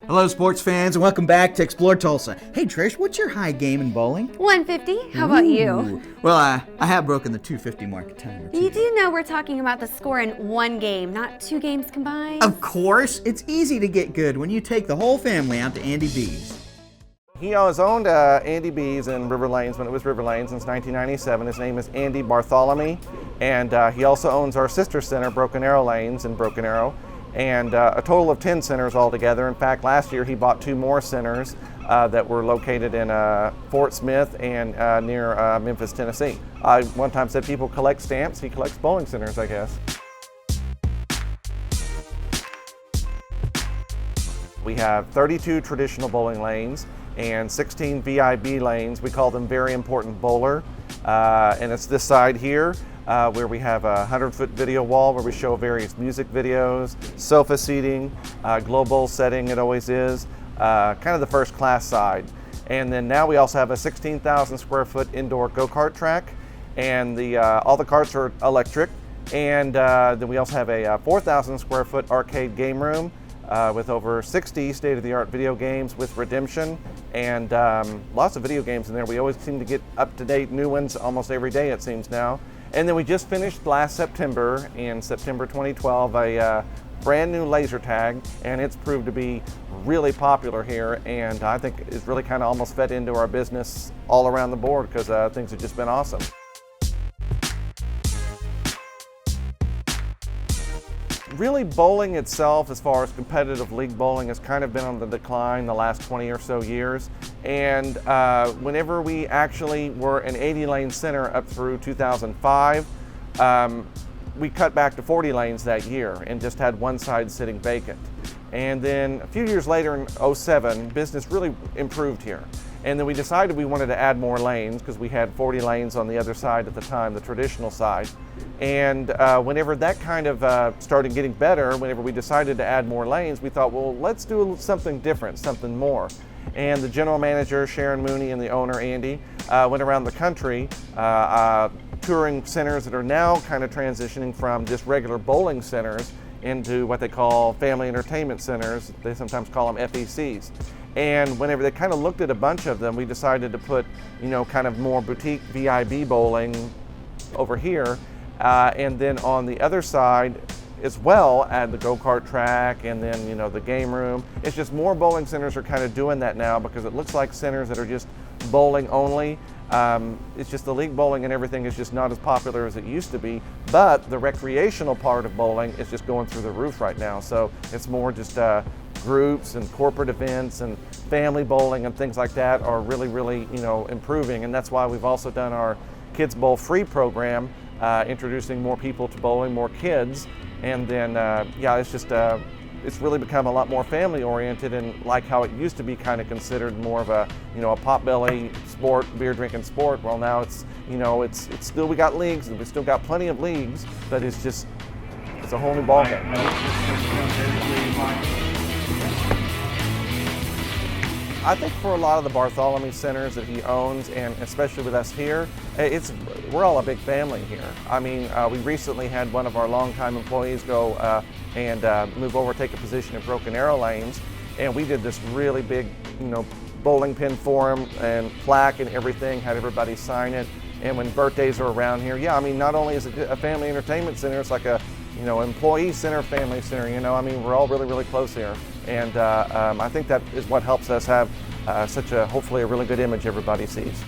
Hello, sports fans, and welcome back to Explore Tulsa. Hey, Trish, what's your high game in bowling? 150. How about you? Well, I have broken the 250 mark a time or two. You do know we're talking about the score in one game, not two games combined? Of course. It's easy to get good when you take the whole family out to Andy B's. He has owned Andy B's in River Lanes when it was River Lanes since 1997. His name is Andy Bartholomew, and he also owns our sister center, Broken Arrow Lanes in Broken Arrow, and a total of 10 centers altogether. In fact, last year he bought 2 more centers that were located in Fort Smith and near Memphis, Tennessee. I one time said people collect stamps, he collects bowling centers, I guess. We have 32 traditional bowling lanes and 16 VIB lanes. We call them Very Important Bowler. And it's this side here where we have a 100-foot video wall where we show various music videos, sofa seating, global setting it always is, kind of the first class side. And then now we also have a 16,000 square foot indoor go-kart track, and all the carts are electric. And then we also have a 4,000 square foot arcade game room with over 60 state-of-the-art video games with redemption, and lots of video games in there. We always seem to get up-to-date new ones almost every day, it seems now. And then we just finished last September, in September 2012, a brand new laser tag, and it's proved to be really popular here, and I think it's really kind of almost fed into our business all around the board because things have just been awesome. Really, bowling itself, as far as competitive league bowling, has kind of been on the decline the last 20 or so years. And whenever we actually were an 80-lane center up through 2005, we cut back to 40 lanes that year and just had one side sitting vacant. And then a few years later in 07, business really improved here. And then we decided we wanted to add more lanes because we had 40 lanes on the other side at the time, the traditional side. And whenever that kind of started getting better, whenever we decided to add more lanes, we thought, well, let's do something different, something more. And the general manager, Sharon Mooney, and the owner, Andy, went around the country touring centers that are now kind of transitioning from just regular bowling centers into what they call family entertainment centers. They sometimes call them FECs. And whenever they kind of looked at a bunch of them, we decided to put, kind of more boutique VIB bowling over here. And then on the other side as well, add the go-kart track and then, the game room. It's just more bowling centers are kind of doing that now because it looks like centers that are just bowling only. It's just the league bowling and everything is just not as popular as it used to be, but the recreational part of bowling is just going through the roof right now. So it's more just groups and corporate events and family bowling and things like that are really, really, improving. And that's why we've also done our Kids Bowl Free program, introducing more people to bowling, more kids. And then, it's just, it's really become a lot more family oriented and like how it used to be kind of considered more of a, a potbelly sport, beer drinking sport. Well, now it's, it's still, we got leagues and we still got plenty of leagues, but it's just, it's a whole new ballgame. I think for a lot of the Bartholomew centers that he owns, and especially with us here, we're all a big family here. I mean, we recently had one of our longtime employees go and move over, take a position at Broken Arrow Lanes, and we did this really big, bowling pin for him and plaque and everything, had everybody sign it. And when birthdays are around here, not only is it a family entertainment center, it's like a employee center, family center, we're all really, really close here. And I think that is what helps us have hopefully a really good image everybody sees.